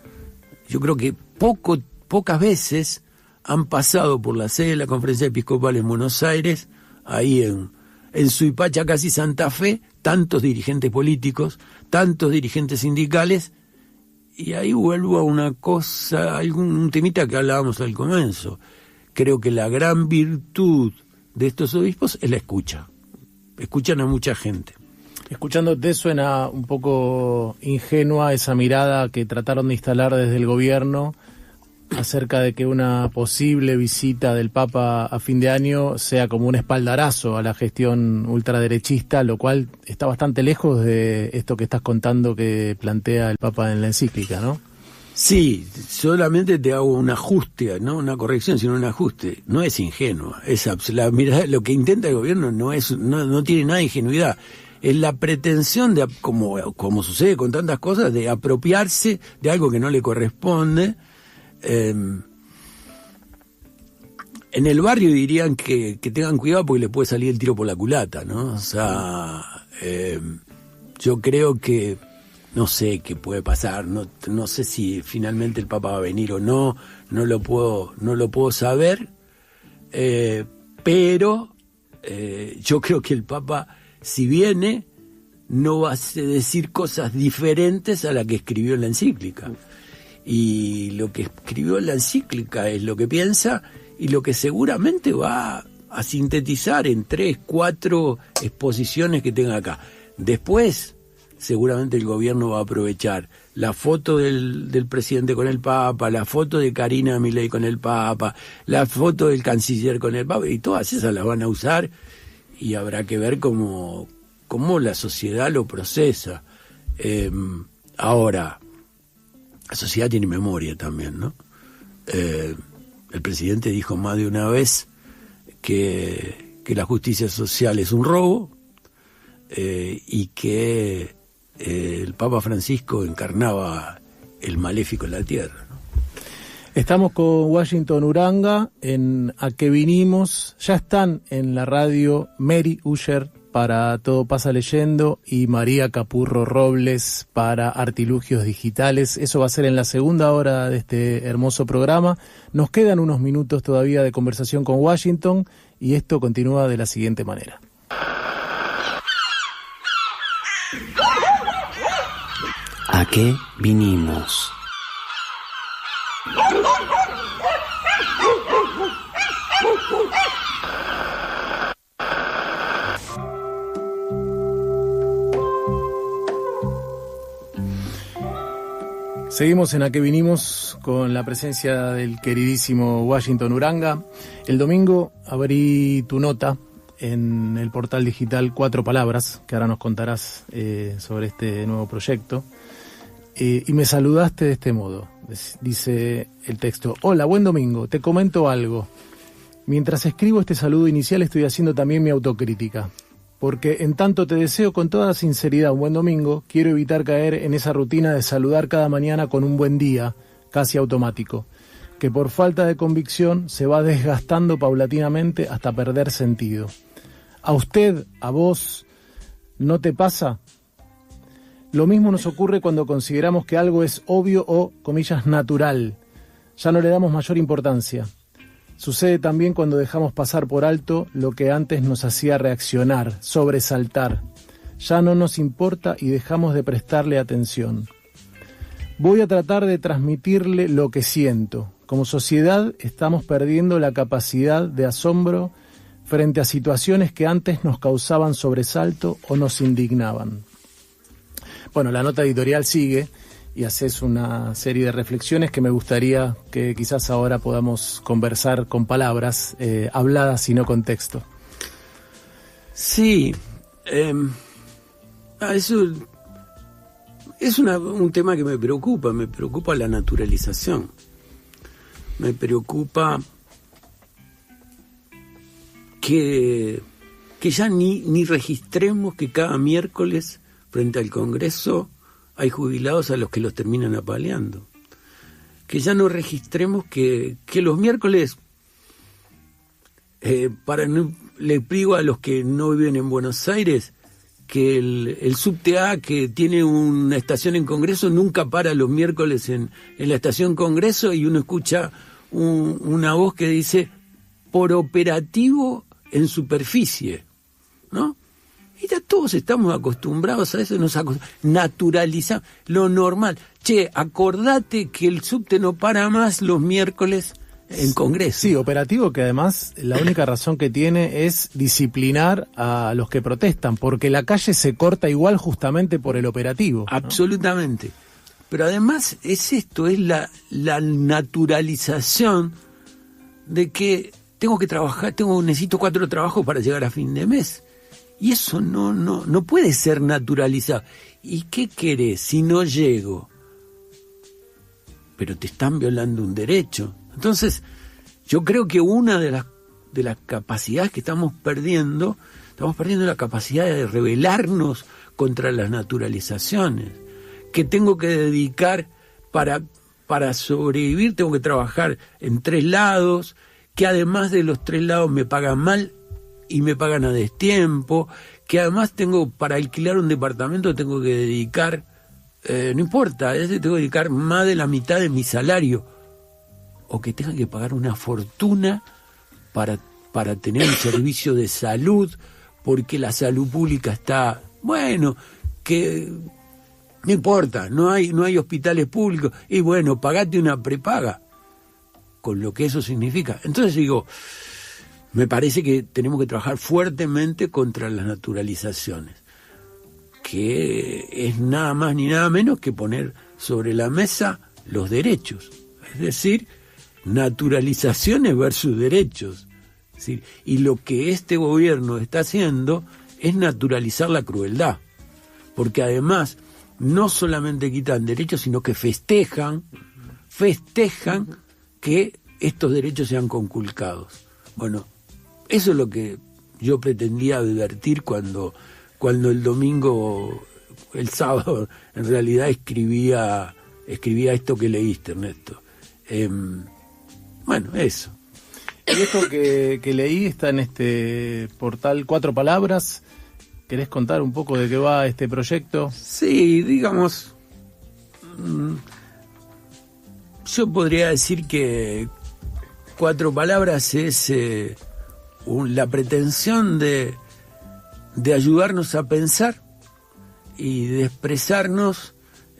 Speaker 6: yo creo que pocas veces han pasado por la sede de la Conferencia Episcopal en Buenos Aires, ahí en Suipacha, casi Santa Fe, tantos dirigentes políticos, tantos dirigentes sindicales, y ahí vuelvo a una cosa, un temita que hablábamos al comienzo. Creo que la gran virtud de estos obispos es la escucha. Escuchan a mucha gente.
Speaker 5: Escuchándote suena un poco ingenua esa mirada que trataron de instalar desde el gobierno acerca de que una posible visita del Papa a fin de año sea como un espaldarazo a la gestión ultraderechista, lo cual está bastante lejos de esto que estás contando que plantea el Papa en la encíclica, ¿no?
Speaker 6: Sí, solamente te hago un ajuste, no una corrección, sino un ajuste. No es ingenua, la mirada, lo que intenta el gobierno no tiene nada de ingenuidad. Es la pretensión de, como sucede con tantas cosas, de apropiarse de algo que no le corresponde. En el barrio dirían que tengan cuidado porque le puede salir el tiro por la culata, ¿no? O sea, yo creo que no sé qué puede pasar, no sé si finalmente el Papa va a venir o no lo puedo saber, pero yo creo que el Papa, si viene, no va a decir cosas diferentes a las que escribió en la encíclica. Y lo que escribió en la encíclica es lo que piensa y lo que seguramente va a sintetizar en 3, 4 exposiciones que tenga acá. Después, seguramente el gobierno va a aprovechar la foto del presidente con el Papa, la foto de Karina Milei con el Papa, la foto del canciller con el Papa, y todas esas las van a usar y habrá que ver cómo la sociedad lo procesa. Ahora, la sociedad tiene memoria también, ¿no? El presidente dijo más de una vez que la justicia social es un robo y que el Papa Francisco encarnaba el maléfico en la tierra, ¿no?
Speaker 5: Estamos con Washington Uranga en A Qué Vinimos. Ya están en la radio Mary Usher para Todo Pasa Leyendo y María Capurro Robles para Artilugios Digitales. Eso va a ser en la segunda hora de este hermoso programa. Nos quedan unos minutos todavía de conversación con Washington y esto continúa de la siguiente manera.
Speaker 1: ¿A qué vinimos?
Speaker 5: Seguimos en A Qué Vinimos con la presencia del queridísimo Washington Uranga. El domingo abrí tu nota en el portal digital 4 Palabras, que ahora nos contarás sobre este nuevo proyecto. Y me saludaste de este modo. Dice el texto: hola, buen domingo, te comento algo. Mientras escribo este saludo inicial estoy haciendo también mi autocrítica. Porque en tanto te deseo con toda sinceridad un buen domingo, quiero evitar caer en esa rutina de saludar cada mañana con un buen día, casi automático, que por falta de convicción se va desgastando paulatinamente hasta perder sentido. ¿A usted, a vos, no te pasa? Lo mismo nos ocurre cuando consideramos que algo es obvio o, comillas, natural. Ya no le damos mayor importancia. Sucede también cuando dejamos pasar por alto lo que antes nos hacía reaccionar, sobresaltar. Ya no nos importa y dejamos de prestarle atención. Voy a tratar de transmitirle lo que siento, Como sociedad estamos perdiendo la capacidad de asombro frente a situaciones que antes nos causaban sobresalto o nos indignaban. Bueno, la nota editorial sigue y haces una serie de reflexiones que me gustaría que quizás ahora podamos conversar con palabras habladas y no con texto.
Speaker 6: Sí, eso es un tema que me preocupa la naturalización, me preocupa que ya ni registremos que cada miércoles frente al Congreso hay jubilados a los que los terminan apaleando, que ya no registremos que los miércoles, le digo a los que no viven en Buenos Aires, que el subte A, que tiene una estación en Congreso, nunca para los miércoles en la estación Congreso, y uno escucha una voz que dice, por operativo en superficie, ¿no? Y ya todos estamos acostumbrados a eso, naturalizamos lo normal. Che, acordate que el subte no para más los miércoles en Congreso.
Speaker 5: Sí, operativo, que además la única razón que tiene es disciplinar a los que protestan, porque la calle se corta igual justamente por el operativo, ¿no?
Speaker 6: Absolutamente. Pero además es la naturalización de que tengo que trabajar, necesito 4 trabajos para llegar a fin de mes. Y eso no puede ser naturalizado. ¿Y qué querés si no llego? Pero te están violando un derecho. Entonces, yo creo que una de las capacidades que estamos perdiendo la capacidad de rebelarnos contra las naturalizaciones. Que tengo que dedicar para sobrevivir, tengo que trabajar en 3 lados, que además de los 3 lados me pagan mal y me pagan a destiempo, que además para alquilar un departamento tengo que dedicar, no importa, tengo que dedicar más de la mitad de mi salario, o que tenga que pagar una fortuna para tener un servicio de salud, porque la salud pública está, bueno, que no importa, no hay hospitales públicos, y bueno, pagate una prepaga, con lo que eso significa. Entonces digo, me parece que tenemos que trabajar fuertemente contra las naturalizaciones, que es nada más ni nada menos que poner sobre la mesa los derechos, es decir, naturalizaciones versus derechos. Es decir, y lo que este gobierno está haciendo es naturalizar la crueldad, porque además no solamente quitan derechos, sino que festejan que estos derechos sean conculcados. Bueno, eso es lo que yo pretendía advertir cuando el sábado, en realidad escribía esto que leíste, Ernesto. Bueno, eso.
Speaker 5: Y esto que leí está en este portal 4 Palabras. ¿Querés contar un poco de qué va este proyecto?
Speaker 6: Sí, digamos, yo podría decir que 4 Palabras es la pretensión de ayudarnos a pensar y de expresarnos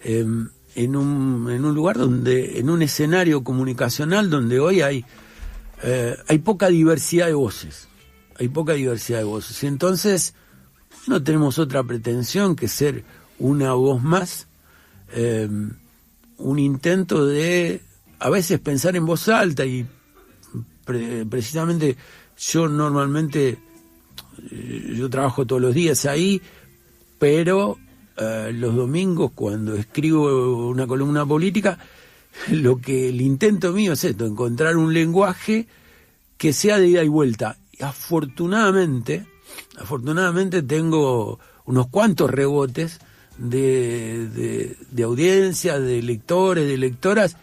Speaker 6: en un lugar en un escenario comunicacional donde hoy hay poca diversidad de voces. Y entonces no tenemos otra pretensión que ser una voz más, un intento de a veces pensar en voz alta, y precisamente yo normalmente yo trabajo todos los días ahí, pero los domingos cuando escribo una columna política, el intento mío es esto, encontrar un lenguaje que sea de ida y vuelta. Y afortunadamente tengo unos cuantos rebotes de audiencia, de lectores, de lectoras,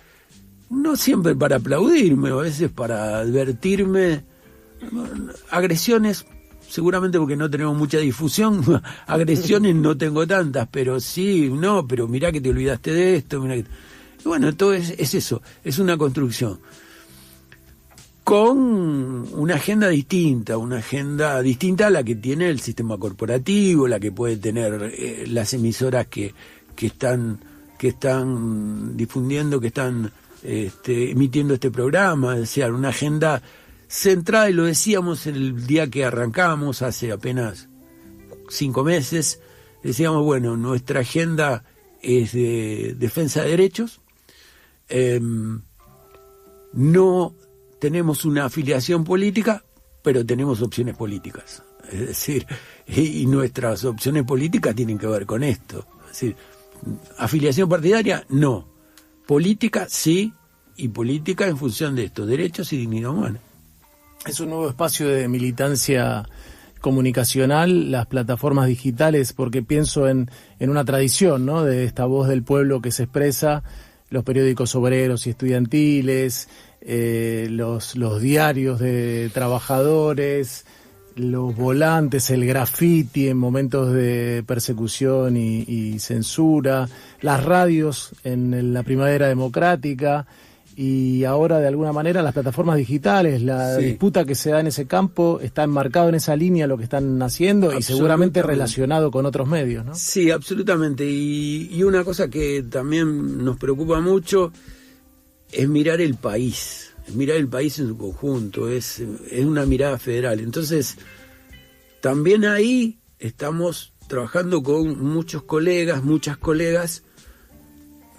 Speaker 6: no siempre para aplaudirme, a veces para advertirme agresiones, seguramente porque no tenemos mucha difusión, agresiones no tengo tantas, pero sí, no, pero mirá que te olvidaste de esto, mirá que... Y bueno, todo es eso, es una construcción con una agenda distinta a la que tiene el sistema corporativo, la que puede tener las emisoras que están difundiendo, que están emitiendo este programa, decía, una agenda centrada, y lo decíamos el día que arrancamos, hace apenas 5 meses, decíamos, bueno, nuestra agenda es de defensa de derechos, no tenemos una afiliación política, pero tenemos opciones políticas. Es decir, y nuestras opciones políticas tienen que ver con esto. Es decir, afiliación partidaria, no. Política, sí, y política en función de estos derechos y dignidad humana.
Speaker 5: Es un nuevo espacio de militancia comunicacional, las plataformas digitales, porque pienso en una tradición, ¿no?, de esta voz del pueblo que se expresa, los periódicos obreros y estudiantiles, los diarios de trabajadores, los volantes, el graffiti en momentos de persecución y censura, las radios en la primavera democrática, y ahora de alguna manera las plataformas digitales, la disputa que se da en ese campo está enmarcado en esa línea lo que están haciendo y seguramente relacionado con otros medios, ¿no?
Speaker 6: Sí, absolutamente. Y una cosa que también nos preocupa mucho es mirar el país en su conjunto, es una mirada federal. Entonces, también ahí estamos trabajando con muchas colegas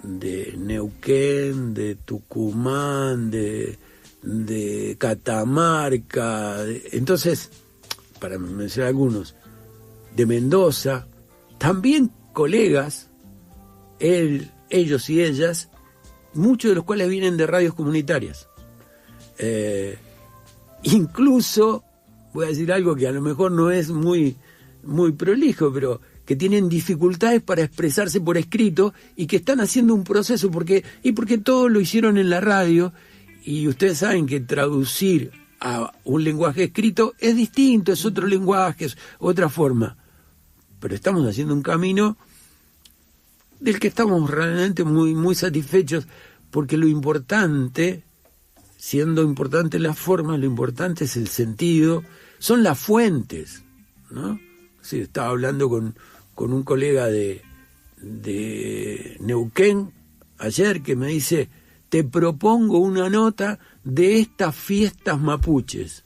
Speaker 6: de Neuquén, de Tucumán, de Catamarca, entonces, para mencionar algunos, de Mendoza, también colegas, ellos y ellas, muchos de los cuales vienen de radios comunitarias. Incluso, voy a decir algo que a lo mejor no es muy prolijo, pero que tienen dificultades para expresarse por escrito y que están haciendo un proceso porque todos lo hicieron en la radio, y ustedes saben que traducir a un lenguaje escrito es distinto, es otro lenguaje, es otra forma, pero estamos haciendo un camino del que estamos realmente muy satisfechos, porque lo importante, siendo importante la forma, lo importante es el sentido, son las fuentes, ¿no? Sí, estaba hablando con un colega de Neuquén ayer que me dice, te propongo una nota de estas fiestas mapuches.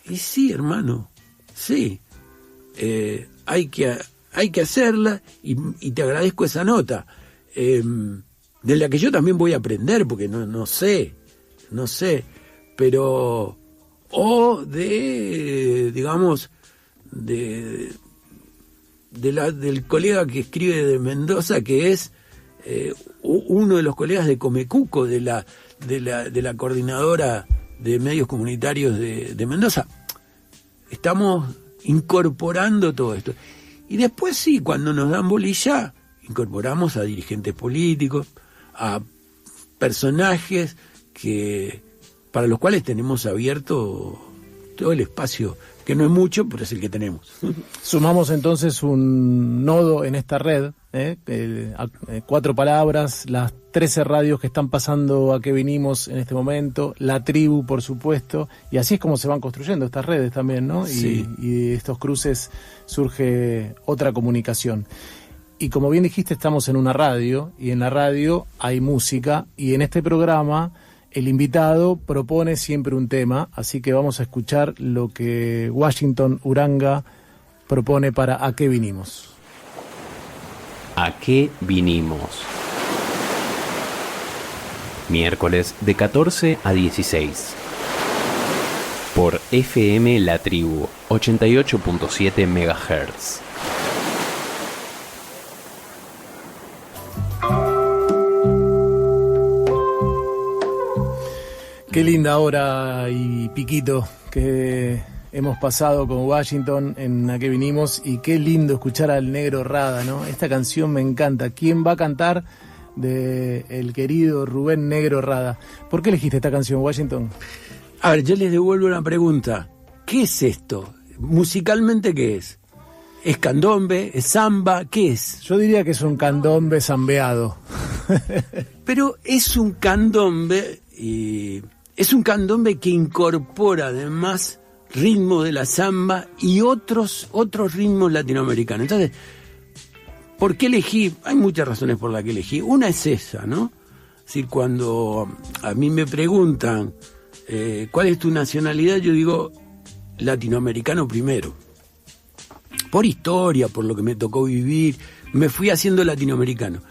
Speaker 6: Y sí, hermano, sí, hay que hacerla, y te agradezco esa nota, de la que yo también voy a aprender, porque no sé, pero, o digamos, del colega que escribe de Mendoza, que es uno de los colegas de Comecuco, de la coordinadora de medios comunitarios de Mendoza. Estamos incorporando todo esto. Y después sí, cuando nos dan bolilla, incorporamos a dirigentes políticos, a personajes para los cuales tenemos abierto todo el espacio, que no es mucho, pero es el que tenemos.
Speaker 5: Sumamos entonces un nodo en esta red, 4 palabras, las 13 radios que están pasando a que vinimos en este momento, la tribu, por supuesto, y así es como se van construyendo estas redes también, ¿no?
Speaker 6: Sí.
Speaker 5: Y de estos cruces surge otra comunicación. Y como bien dijiste, estamos en una radio, y en la radio hay música, y en este programa el invitado propone siempre un tema, así que vamos a escuchar lo que Washington Uranga propone para ¿A qué vinimos?
Speaker 1: ¿A qué vinimos? Miércoles de 14 a 16. Por FM La Tribu, 88.7 MHz.
Speaker 5: Qué linda hora y piquito que hemos pasado con Washington en ¿A qué vinimos? Y qué lindo escuchar al Negro Rada, ¿no? Esta canción me encanta. ¿Quién va a cantar? De el querido Rubén Negro Rada. ¿Por qué elegiste esta canción, Washington?
Speaker 6: A ver, yo les devuelvo una pregunta. ¿Qué es esto? Musicalmente, ¿qué es? ¿Es candombe? ¿Es samba? ¿Qué es?
Speaker 5: Yo diría que es un candombe zambeado.
Speaker 6: Pero es un candombe y... es un candombe que incorpora además ritmos de la samba y otros ritmos latinoamericanos. Entonces, ¿por qué elegí? Hay muchas razones por las que elegí. Una es esa, ¿no? Es decir, cuando a mí me preguntan ¿cuál es tu nacionalidad? Yo digo latinoamericano primero. Por historia, por lo que me tocó vivir, me fui haciendo latinoamericano.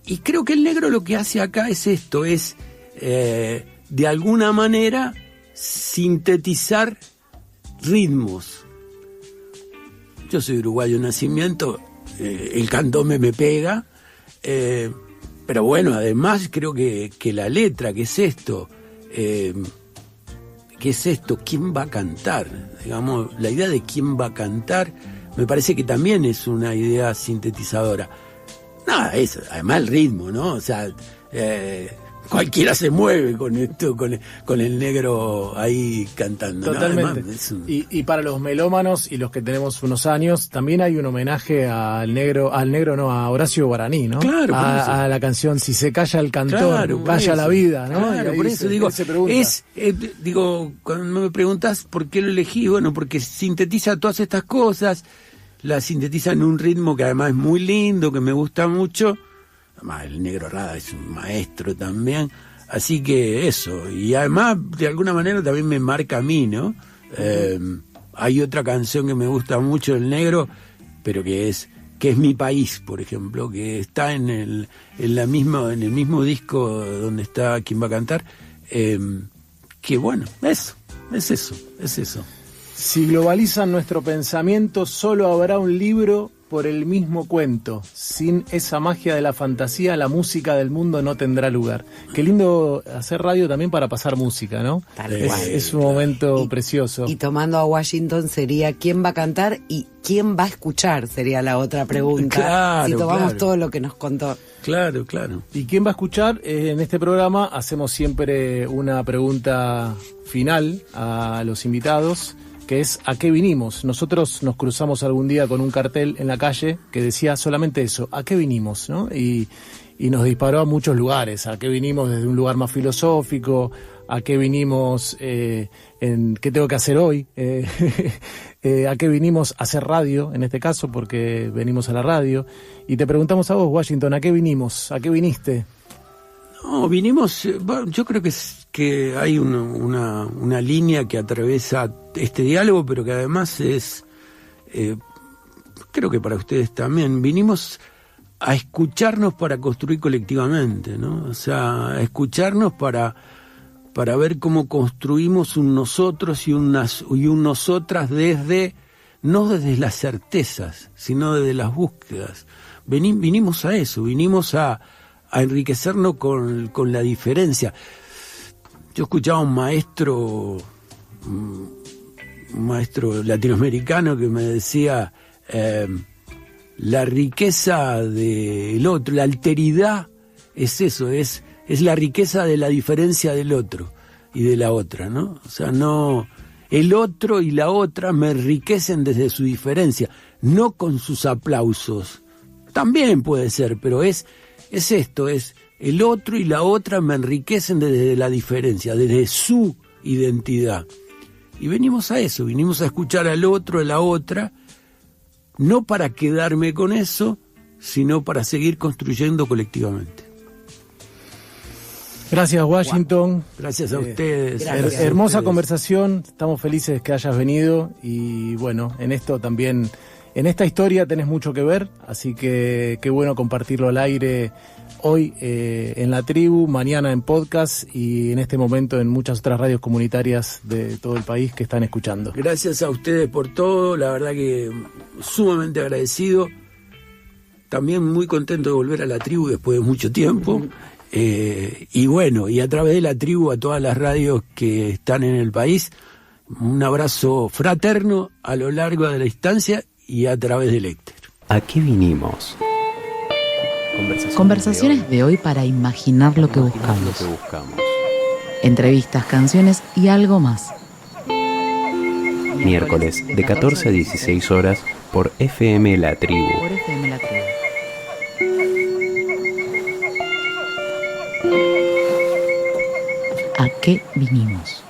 Speaker 6: Y creo que el negro lo que hace acá es esto, es de alguna manera sintetizar ritmos. Yo soy uruguayo de nacimiento, el candombe me pega, pero bueno, además creo que la letra, ¿qué es esto? ¿Qué es esto? ¿Quién va a cantar? Digamos, la idea de quién va a cantar me parece que también es una idea sintetizadora. Nada, eso, además el ritmo, ¿no? O sea, cualquiera se mueve con esto, con el negro ahí cantando.
Speaker 5: Totalmente.
Speaker 6: ¿No? Además,
Speaker 5: y para los melómanos y los que tenemos unos años, también hay un homenaje a Horacio Guaraní, ¿no?
Speaker 6: Claro,
Speaker 5: a la canción Si se calla el cantor,
Speaker 6: claro,
Speaker 5: calla la vida, ¿no?
Speaker 6: Claro, por eso digo, cuando me preguntas por qué lo elegí, bueno, porque sintetiza todas estas cosas, la sintetiza en un ritmo que además es muy lindo, que me gusta mucho. Además, el Negro Rada es un maestro también, así que eso, y además de alguna manera también me marca a mí, ¿no? Hay otra canción que me gusta mucho del Negro, pero que es Mi País, por ejemplo, que está en el mismo disco donde está Quién va a cantar, que bueno, es eso.
Speaker 5: Si globalizan nuestro pensamiento, solo habrá un libro por el mismo cuento. Sin esa magia de la fantasía, la música del mundo no tendrá lugar. Qué lindo hacer radio también para pasar música, ¿no? Es un momento precioso.
Speaker 7: Y tomando a Washington sería ¿quién va a cantar y quién va a escuchar? Sería la otra pregunta.
Speaker 6: Claro,
Speaker 7: si tomamos
Speaker 6: claro.
Speaker 7: todo lo que nos contó.
Speaker 6: Claro.
Speaker 5: ¿Y quién va a escuchar? En este programa hacemos siempre una pregunta final a los invitados, que es ¿a qué vinimos? Nosotros nos cruzamos algún día con un cartel en la calle que decía solamente eso, ¿a qué vinimos? ¿No? Y nos disparó a muchos lugares. ¿A qué vinimos? Desde un lugar más filosófico, ¿a qué vinimos en qué tengo que hacer hoy? ¿A qué vinimos a hacer radio, en este caso, porque venimos a la radio? Y te preguntamos a vos, Washington, ¿a qué vinimos? ¿A qué viniste?
Speaker 6: No, vinimos, yo creo que hay una línea que atraviesa este diálogo, pero que además es, creo que para ustedes también, vinimos a escucharnos para construir colectivamente, ¿no? O sea, a escucharnos para ver cómo construimos un nosotros y un nosotras no desde las certezas, sino desde las búsquedas. Vinimos a eso, vinimos a enriquecernos con la diferencia. Yo escuchaba a un maestro latinoamericano que me decía la riqueza del otro, la alteridad es eso, es la riqueza de la diferencia del otro y de la otra, ¿no? O sea, no, el otro y la otra me enriquecen desde su diferencia, no con sus aplausos. También puede ser, pero es esto, es el otro y la otra me enriquecen desde la diferencia, desde su identidad. Y venimos a eso, vinimos a escuchar al otro, a la otra, no para quedarme con eso, sino para seguir construyendo colectivamente.
Speaker 5: Gracias, Washington.
Speaker 6: Gracias a ustedes.
Speaker 5: Hermosa conversación, estamos felices que hayas venido y bueno, en esto también, en esta historia tenés mucho que ver, así que qué bueno compartirlo al aire hoy en La Tribu, mañana en podcast y en este momento en muchas otras radios comunitarias de todo el país que están escuchando.
Speaker 6: Gracias a ustedes por todo, la verdad que sumamente agradecido, también muy contento de volver a La Tribu después de mucho tiempo. Y bueno, y a través de La Tribu a todas las radios que están en el país, un abrazo fraterno a lo largo de la distancia y a través del éter.
Speaker 1: ¿A qué vinimos?
Speaker 4: Conversaciones de hoy para imaginar lo que buscamos. Entrevistas, canciones y algo más.
Speaker 1: Miércoles de 14 a 16 horas por FM La Tribu.
Speaker 4: ¿A qué vinimos?